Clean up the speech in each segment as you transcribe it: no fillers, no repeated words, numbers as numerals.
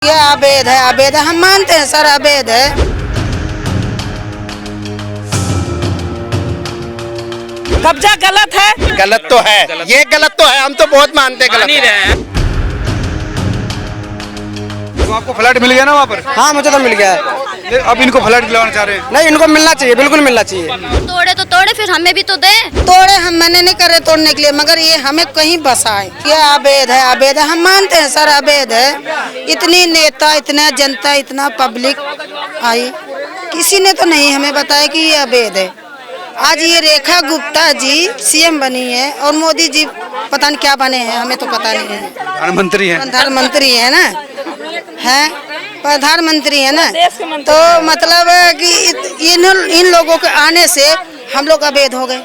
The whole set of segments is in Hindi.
ये अवैध है, हम मानते हैं सर, अवैध है। कब्जा गलत है, गलत तो है, ये गलत तो है, हम तो बहुत मानते हैं गलत है। तो आपको फ्लैट मिल गया ना वहाँ पर? हाँ मुझे तो मिल गया है। अब इनको फ्लैट दिलवाना चाह रहे हैं? नहीं, इनको मिलना चाहिए, बिल्कुल मिलना चाहिए। तोड़े तो तोड़े, फिर हमें भी तो दे। तोड़े, हम मना नहीं कर रहे तोड़ने के लिए, मगर ये हमें कहीं बसाए। ये अवैध है, हम मानते हैं सर, अवैध है। इतनी नेता, इतना जनता, इतना पब्लिक आई, किसी ने तो नहीं हमें बताया कि ये अवैध है। आज ये रेखा गुप्ता जी सीएम बनी है और मोदी जी पता नहीं क्या बने हैं, हमें तो पता नहीं है। प्रधानमंत्री हैं। प्रधानमंत्री है ना, है प्रधानमंत्री है ना, तो मतलब कि इन लोगों के आने से हम लोग अवैध हो गए।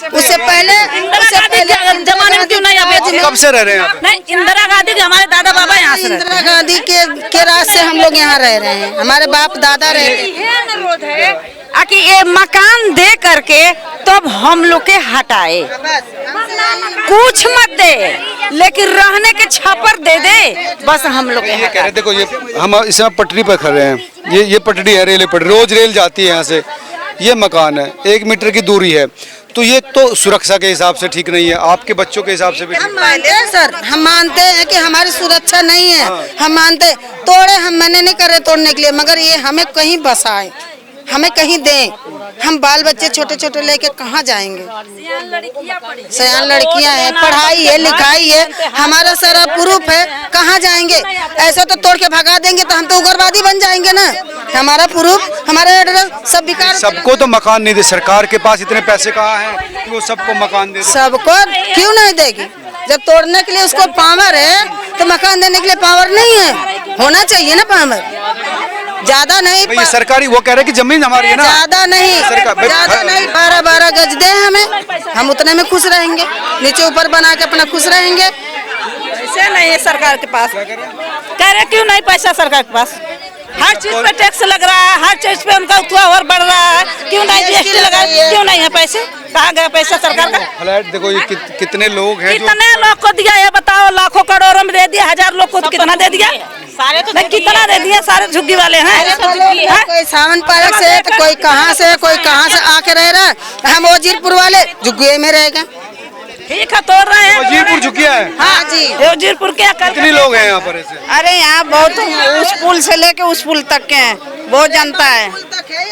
उससे पहले जमाने में क्यों नहीं अवैध? कब से रह रहे हैं यहाँ पे? नहीं, इंदिरा गांधी के हमारे दादा बाबा यहाँ से इंदिरा गांधी के राज से हम लोग यहाँ रह रहे हैं, हमारे बाप दादा रहते। कि ये मकान दे करके तब हम लोग के हटाए, कुछ मत दे, लेकिन रहने के छप्पर दे दे, बस हम लोग ये कह रहे, देखो ये हम इस समय पटरी पर खड़े हैं, ये पटरी है, रेल पटरी, रोज रेल जाती है यहाँ से। ये मकान है, 1 मीटर की दूरी है, तो ये तो सुरक्षा के हिसाब से ठीक नहीं है, आपके बच्चों के हिसाब से भी हम मानते हैं सर, हम मानते हैं कि हमारी सुरक्षा नहीं है। हम मानते तोड़े, हम मना नहीं कर रहे तोड़ने के लिए, मगर ये हमें कहीं बसाए, हमें कहीं दें। हम बाल बच्चे छोटे छोटे लेके कहाँ जाएंगे? सयान लड़कियां हैं, पढ़ाई है, लिखाई है, हमारा सारा प्रूफ है, कहाँ जाएंगे? ऐसे तो तोड़ के भगा देंगे तो हम तो उग्रवादी बन जाएंगे ना। हमारा प्रूफ, हमारा एड्रेस सब बेकार। सबको तो मकान नहीं दे, सरकार के पास इतने पैसे कहाँ हैं कि वो सबको मकान दे? सबको क्यों नहीं देगी? जब तोड़ने के लिए उसको पावर है तो मकान देने के लिए पावर नहीं है? होना चाहिए ना पावर, ज्यादा नहीं। ये सरकारी वो कह रहे हैं कि जमीन हमारी है ना, ज्यादा नहीं, ज्यादा नहीं, 12-12 गज दे हमें, हम उतने में खुश रहेंगे, नीचे ऊपर बना के अपना खुश रहेंगे। पैसे नहीं है सरकार के पास। कह रहे क्यों नहीं पैसा सरकार के पास? हर चीज पे टैक्स लग रहा है, हर चीज पे उनका उत्साह और बढ़ रहा है, क्यों नहीं जीएसटी लगा? क्यों नहीं है पैसे? कहाँ गया पैसा सरकार का? फ्लैट देखो ये कितने लोग हैं, कितने लोग को दिया है बताओ? लाखों करोड़ों में दे दिया, 1000 लोग को कितना दे दिया? सारे तो कितना दे दिया? सारे झुग्गी वाले हैं। कोई सावन पार्क से, तो कोई कहाँ से आके रह रहा है। हम ओजीरपुर वाले झुग्गी में रह गए। ठीक है, तोड़ रहे हैं। वजीरपुर झुकिया है। हाँ जी, वजीरपुर क्या कर? कितने लोग हैं यहाँ पर ऐसे? अरे यहाँ बहुत, उस पुल से लेके उस पुल तक के हैं, बहुत जनता है।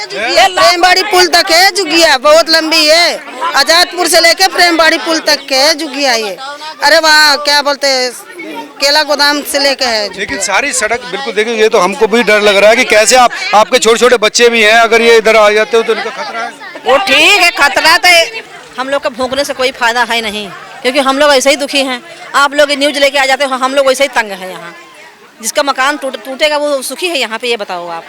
प्रेमबाड़ी पुल तक है झुग्गिया, बहुत लंबी है। आजादपुर से लेके प्रेमबाड़ी पुल तक के है झुग्गिया ये। अरे वहाँ क्या बोलते हैं, केला गोदाम से लेके है। लेकिन सारी सड़क बिल्कुल देखिए, ये तो हमको भी डर लग रहा है कि कैसे आपके छोटे छोटे बच्चे भी हैं, अगर ये इधर आ जाते हो तो इनका खतरा है। वो ठीक है, खतरा तो हम लोग का भोंकने से कोई फायदा है नहीं, क्योंकि हम लोग ऐसे ही दुखी हैं। आप लोग न्यूज लेके आ जाते हो, हम लोग वैसे ही तंग हैं यहाँ। जिसका मकान टूटेगा वो सुखी है यहाँ पे, ये बताओ आप।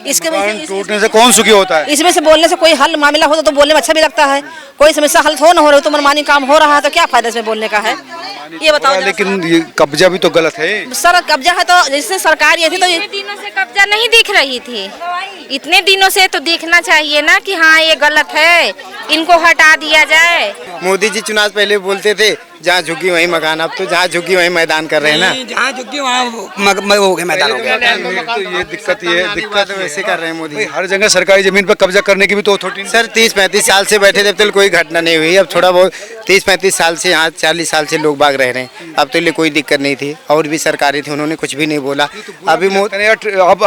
इसके टूटने से कौन सुखी होता है? इसमें से बोलने से कोई हल मामला होता तो बोलने में अच्छा भी लगता है। कोई समस्या हल हो ना हो रही तो मनमानी काम हो रहा है, तो क्या फायदा इसमें बोलने का है? ये बताओ। लेकिन ये कब्जा भी तो गलत है सर, कब्जा है तो जैसे सरकार ये थी तो इतने दिनों से कब्जा नहीं दिख रही थी, इतने दिनों से तो देखना चाहिए ना कि हाँ ये गलत है, इनको हटा दिया जाए। मोदी जी चुनाव पहले बोलते थे जहाँ झुकी वहीं मकान, अब तो जहाँ झुकी वहीं मैदान कर रहे हैं ना। जहाँ झुकी वहाँ हो गया, मैदान हो गया। तो ये दिक्कत वैसे कर रहे हैं मोदी। हर जगह सरकारी जमीन पर कब्जा करने की भी तो अथॉरिटी। सर 30-35 साल से बैठे थे, अब तो कोई घटना नहीं हुई। अब थोड़ा बहुत 30-35 साल से, यहाँ 40 साल से लोग बाग रह रहे हैं, अब तो कोई दिक्कत नहीं थी। और भी सरकारी थी, उन्होंने कुछ भी नहीं बोला। अभी अब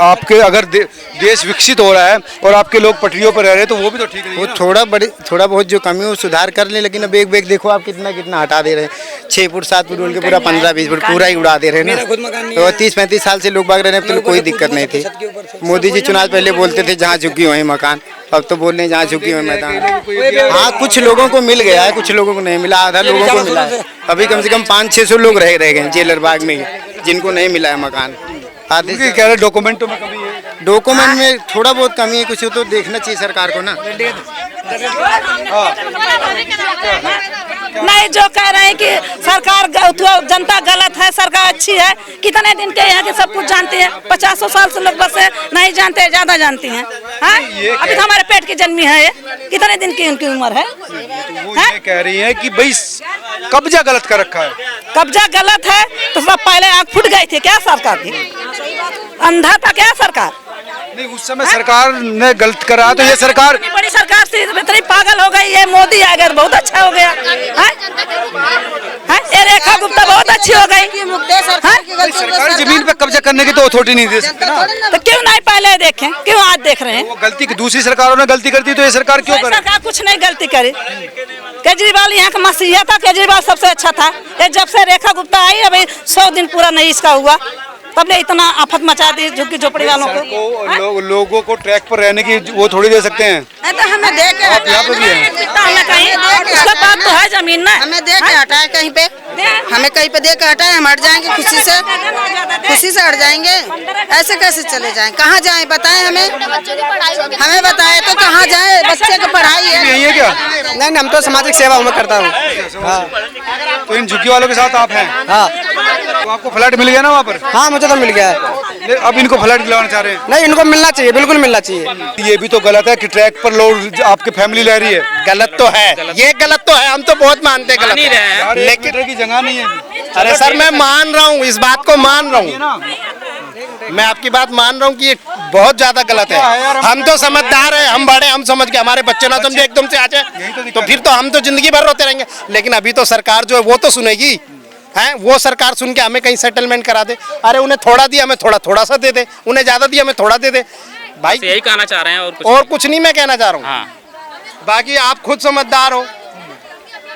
आपके अगर देश विकसित हो रहा है और आपके लोग पटरियों पर रह रहे हैं तो वो भी तो ठीक है। वो थोड़ा बहुत जो कमी है वो सुधार कर ले, लेकिन अब एक देखो आप कितना हटा दे रहे हैं। 6 फुट 7 फुट बोल के पूरा 15-20 फुट पूरा ही उड़ा दे रहे हैं ना। तो 30-35 साल से लोग बाग रहे हैं, अब तो कोई दिक्कत नहीं थी। मोदी जी चुनाव पहले बोलते थे जहाँ झुकी वहीं मकान, अब तो बोल रहे हैं जहाँ झुकी वहीं मैदान। हाँ, कुछ लोगों को मिल गया है, कुछ लोगों को नहीं मिला, आधा लोगों को मिला है। अभी कम से कम 500-600 लोग रह गए जेलर बाग में, जिनको नहीं मिला है मकान। आधे कह रहे डॉक्यूमेंटों में कमी है। डॉक्यूमेंट में थोड़ा बहुत कमी है, कुछ तो देखना चाहिए सरकार को ना। नहीं, जो कह रहे हैं कि सरकार जनता गलत है, सरकार अच्छी है। कितने दिन के यहाँ के सब कुछ जानते हैं, 50 साल से लोग बस नहीं जानते, ज्यादा जानती हैं। हाँ, अभी तो हमारे पेट की जन्मी है ये, कितने दिन की उनकी उम्र है। वो ये कह रही है कि भाई कब्जा गलत कर रखा है। कब्जा गलत है तो सब पहले आग फूट गई थी क्या सरकार की? अंधा था क्या सरकार? नहीं, उस समय सरकार ने गलत करा तो ये सरकार इतनी बड़ी सरकार से इतनी पागल हो गई। ये मोदी आ गया बहुत अच्छा हो गया। ये रेखा गुप्ता बहुत अच्छी हो गई। सरकारी जमीन पे कब्जा करने की तो अथॉरिटी नहीं दे सकती ना। तो क्यों नहीं पहले देखें, क्यों आज देख रहे हैं? वो गलती दूसरी सरकारों ने गलती करती तो ये सरकार क्यों करे? सरकार कुछ नहीं गलती करी। केजरीवाल यहाँ का मसीहा था, केजरीवाल सबसे अच्छा था। ये जब से रेखा गुप्ता आई अभी 100 दिन पूरा नहीं इसका हुआ, तब ने इतना आफत मचा दी झुग्गी झोपड़ी वालों को। लोगों को ट्रैक पर रहने की वो थोड़ी दे सकते हैं। तो हमें दे के आप यहाँ पे भी हैं। उसका बात तो है जमीन ना, हमें दे के हटाए कहीं पे, हमें कहीं पे दे के हटाए, हम हट जाएंगे खुशी से हट जाएंगे। ऐसे कैसे चले जाएं? कहाँ जाएं बताएं हमें बताएं तो कहाँ जाएं? बच्चे की पढ़ाई है। यही है क्या? नहीं, हम तो सामाजिक सेवा में करता हूँ। तो इन झुग्गी वालों के साथ आप हैं? हाँ तो आपको फ्लैट मिल गया ना वहाँ पर? हाँ, मुझे तो मिल गया है। अब इनको फ्लैट दिलाना चाह रहे हैं? नहीं, इनको मिलना चाहिए, बिल्कुल मिलना चाहिए। ये भी तो गलत है कि ट्रैक पर लोग आपकी फैमिली रह रही है। गलत तो है, ये गलत तो है, हम तो बहुत मानते हैं गलत है। लेकिन की जगह नहीं है। अरे सर, मैं मान रहा हूँ, इस बात को मान रहा हूँ, मैं आपकी बात मान रहा हूँ कि ये बहुत ज्यादा गलत है। हम तो समझदार हैं, हम बड़े, हम समझ के, हमारे बच्चे ना समझे एकदम से आ जाए तो फिर तो हम तो जिंदगी भर रोते रहेंगे। लेकिन अभी तो सरकार जो है वो तो सुनेगी, हैं? वो सरकार सुन के हमें कहीं सेटलमेंट करा दे। अरे उन्हें थोड़ा दिया, हमें थोड़ा सा दे दे, उन्हें ज्यादा दिया, हमें थोड़ा दे दे भाई। यही कहना चाह रहे हैं और कुछ नहीं मैं कहना चाह रहा हूँ। हाँ। बाकी आप खुद समझदार हो।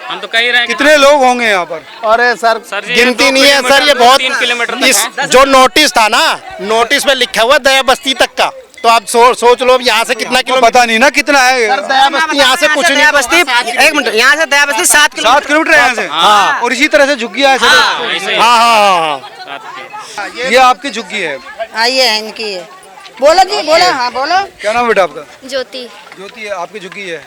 हम तो कह रहे हैं कितने लोग होंगे यहाँ पर? अरे सर जी, गिनती नहीं है सर, ये 3 किलोमीटर बहुत। तक इस जो नोटिस था ना, नोटिस पे लिखा हुआ दया बस्ती तक का, तो आप सोच लो यहाँ से कितना किलोमीटर। पता नहीं ना कितना है। दया बस्ती यहाँ से कुछ नहीं। दया बस्ती, एक मिनट, यहाँ से दया बस्ती 7 किलोमीटर है यहाँ से। हाँ। और इसी तरह से झुग्गी है। हाँ। ये आपकी झुग्गी है? हाँ, ये है इनकी है। बोलो जी, बोलो। हाँ बोलो। क्या नाम है बेटा आपका? ज्योति। ज्योति है, आपकी झुग्गी है?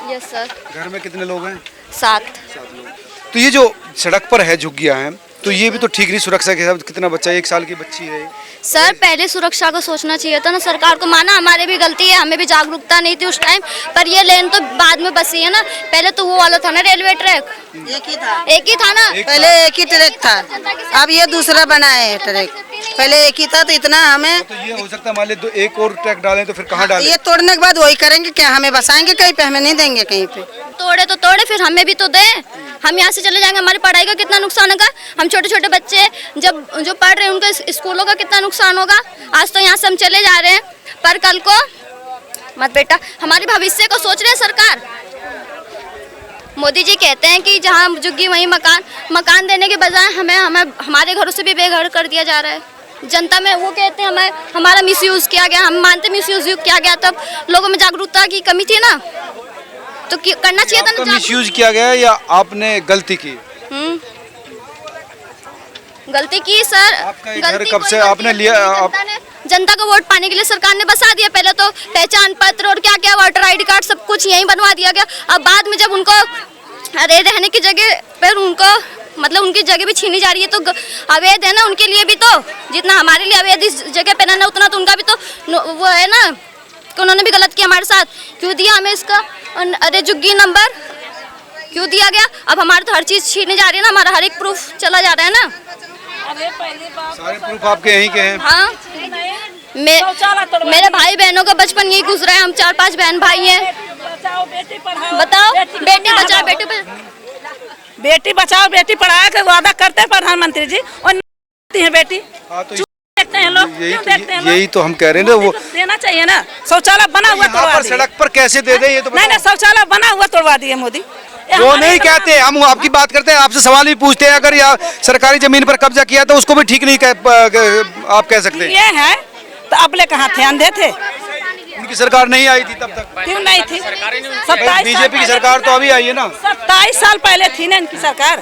Yes sir. घर में कितने लोग हैं? 7 लोग। तो ये जो सड़क पर है झुग्गियाँ हैं, तो ये भी तो ठीक नहीं, सुरक्षा के हिसाब। कितना बच्चा, 1 साल की बच्ची है। सर, पहले सुरक्षा को सोचना चाहिए था ना, सरकार को। माना हमारे भी गलती है, हमें भी जागरूकता नहीं थी उस टाइम, पर ये लेन तो बाद में बसी है ना। पहले तो वो वाला था ना रेलवे ट्रैक, एक ही था ना। पहले एक ही ट्रैक था, अब ये दूसरा बना है ट्रैक। पहले एक ही था तो इतना हमें। तो ये हो सकता है मान ले एक और ट्रैक डालें तो फिर कहाँ डालें? ये तोड़ने के बाद वही करेंगे क्या? हमें बसाएंगे कहीं पे? हमें नहीं देंगे कहीं पे। तोड़े तो तोड़े, फिर हमें भी तो दे। हम यहाँ से चले जाएंगे, हमारी पढ़ाई का कितना नुकसान होगा। हम छोटे छोटे बच्चे जो पढ़ रहे हैं उनके स्कूलों का कितना नुकसान होगा। आज तो यहाँ से हम चले जा रहे हैं, पर कल को मत बेटा, हमारे भविष्य को सोच रहे हैं सरकार। मोदी जी कहते हैं कि जहाँ झुग्गी वहीं मकान देने के बजाय हमें हमारे घरों से भी बेघर कर दिया जा रहा है। जनता में वो कहते हैं हमारा मिसयूज किया गया, हम मानते मिसयूज किया गया। तब लोगों में जागरूकता की कमी थी ना, तो करना चाहिए था ना। मिसयूज किया गया या आपने गलती की? गलती की सर। आपका घर कब से आपने लिया? जनता को वोट पाने के लिए सरकार ने बसा दिया। पहले तो पहचान पत्र और क्या क्या वोटर ID कार्ड सब कुछ यहीं बनवा दिया गया। अब बाद में जब उनको रहने की जगह पर उनको मतलब उनकी जगह भी छीनी जा रही है, तो अवैध है ना उनके लिए भी। तो जितना हमारे लिए अवैध इस जगह पे रहना, उतना तो उनका भी तो वो है ना कि उन्होंने भी गलत किया हमारे साथ। क्यों दिया हमें इसका अरे झुग्गी नंबर क्यों दिया गया? अब हमारे तो हर चीज़ छीनी जा रही है ना, हमारा हर एक प्रूफ चला जा रहा है ना। सारे प्रूफ आपके यहीं के हैं? हाँ, मेरे भाई बहनों का बचपन यही गुजरा है। हम 4-5 बहन भाई हैं। बताओ, बेटी बचाओ बेटी बचाओ बेटी पढ़ाओ का वादा करते हैं प्रधानमंत्री जी, और नहीं है बेटी। तो देखते हैं लोग, यही तो हम कह रहे हैं ना, वो देना चाहिए ना। शौचालय बना हुआ तोड़वा दिए। सड़क पर कैसे दे दे? ये तो नहीं, शौचालय बना हुआ तोड़वा दिए मोदी। वो नहीं कहते, हम आपकी बात करते हैं, आपसे सवाल भी पूछते हैं। अगर या सरकारी जमीन पर कब्जा किया तो उसको भी ठीक नहीं आप कह सकते हैं। ये है तो अपने कहाँ थे? अंधे थे? उनकी सरकार नहीं आई थी तब तक? क्यों नहीं थी? 27 बीजेपी की सरकार तो अभी आई है ना। 27 साल पहले थी ना इनकी सरकार।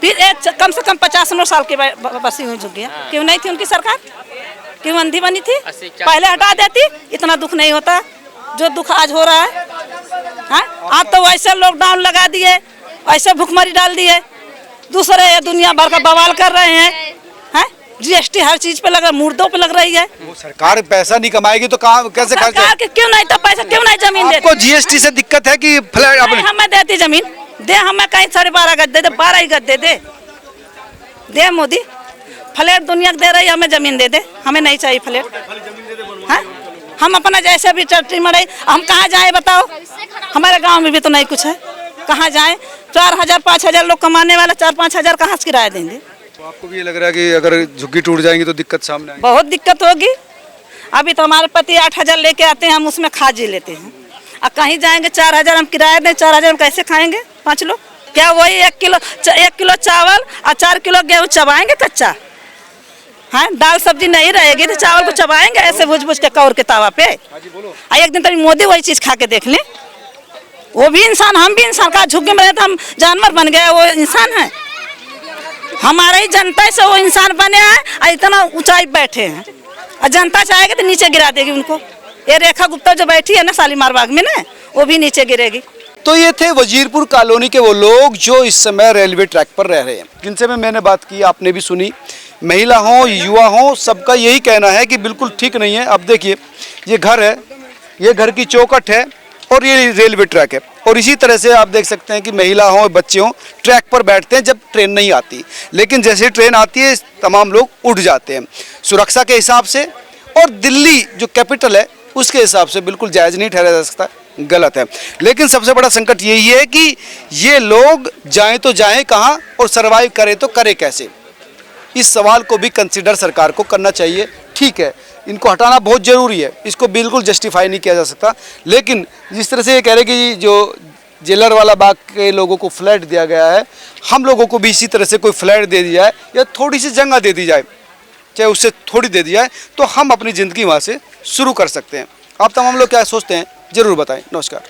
फिर कम से कम 50 साल की बसी हुई झुग्गियाँ। क्यों नहीं थी उनकी सरकार? क्यों अंधी बनी थी? पहले हटा देती, इतना दुख नहीं होता जो दुख आज हो रहा है। हाँ, आप तो वैसे लॉकडाउन लगा दिए, ऐसे भुखमरी डाल दिए, दूसरे दुनिया भर का बवाल कर रहे हैं। जीएसटी हर चीज पे लग रहा है, मुर्दों पे लग रही है। वो सरकार पैसा नहीं कमाएगी तो कहाँ कैसे खर्च सरकार के क्यों नहीं, तो पैसा क्यों नहीं जमीन देती? आपको जीएसटी से दिक्कत है कि फ्लैट अपने हमें देती जमीन दे, हमें कहीं 12.5 गज दे, 12 ही गज दे मोदी। फ्लैट दुनिया दे रही है, हमें जमीन दे दे, हमें नहीं चाहिए फ्लैट। हाँ, हम अपना जैसे भी चट्टी मड़ाई, हम कहाँ जाए बताओ? हमारे गांव में भी तो नहीं कुछ है, कहाँ जाए? 4,000 5,000 लोग कमाने वाला 4-5 हजार कहाँ से किराया देंगे? तो आपको भी ये लग रहा है कि अगर झुग्गी टूट जाएंगी तो दिक्कत सामने आएगी? बहुत दिक्कत होगी। अभी तो हमारे पति 8,000 लेके आते हैं, हम उसमें खा जी लेते हैं। अब कहीं जाएंगे 4,000 हम किराया दें, 4,000 हम कैसे खाएंगे 5 लोग? क्या वही 1 किलो चावल और 4 किलो गेहूँ चबाएंगे कच्चा? हाँ, दाल सब्जी नहीं रहेगी तो चावल को चबाएंगे ऐसे भुज के कौर के तावा पे? एक दिन तक मोदी वही चीज खा के देख ले, वो भी इंसान, हम भी इंसान। का झुग्गी में रहते हम जानवर बन गए, वो इंसान है? हमारा ही जनता से वो इंसान बने हैं और इतना ऊंचाई बैठे हैं, और जनता चाहेगी तो नीचे गिरा देगी उनको। ये रेखा गुप्ता जो बैठी है ना शालीमार बाग में ना, वो भी नीचे गिरेगी। तो ये थे वजीरपुर कॉलोनी के वो लोग जो इस समय रेलवे ट्रैक पर रह रहे हैं, जिनसे मैंने बात की, आपने भी सुनी। महिला हो युवा हो, सबका यही कहना है कि बिल्कुल ठीक नहीं है। अब देखिए, ये घर है, ये घर की चौखट है और ये रेलवे ट्रैक है, और इसी तरह से आप देख सकते हैं कि महिला हो बच्चे हो ट्रैक पर बैठते हैं जब ट्रेन नहीं आती, लेकिन जैसे ट्रेन आती है तमाम लोग उठ जाते हैं सुरक्षा के हिसाब से। और दिल्ली जो कैपिटल है उसके हिसाब से बिल्कुल जायज़ नहीं ठहरा जा सकता, गलत है। लेकिन सबसे बड़ा संकट यही है कि ये लोग जाएं तो जाएं कहाँ और सर्वाइव करें तो करें कैसे? इस सवाल को भी कंसिडर सरकार को करना चाहिए। ठीक है, इनको हटाना बहुत ज़रूरी है, इसको बिल्कुल जस्टिफाई नहीं किया जा सकता, लेकिन जिस तरह से ये कह रहे कि जो जेलर वाला बाग के लोगों को फ्लैट दिया गया है, हम लोगों को भी इसी तरह से कोई फ्लैट दे दी जाए या थोड़ी सी जगह दे दी जाए, चाहे उससे थोड़ी दे दी जाए, तो हम अपनी ज़िंदगी वहाँ से शुरू कर सकते हैं। आप तमाम लोग क्या सोचते हैं ज़रूर बताएं। नमस्कार।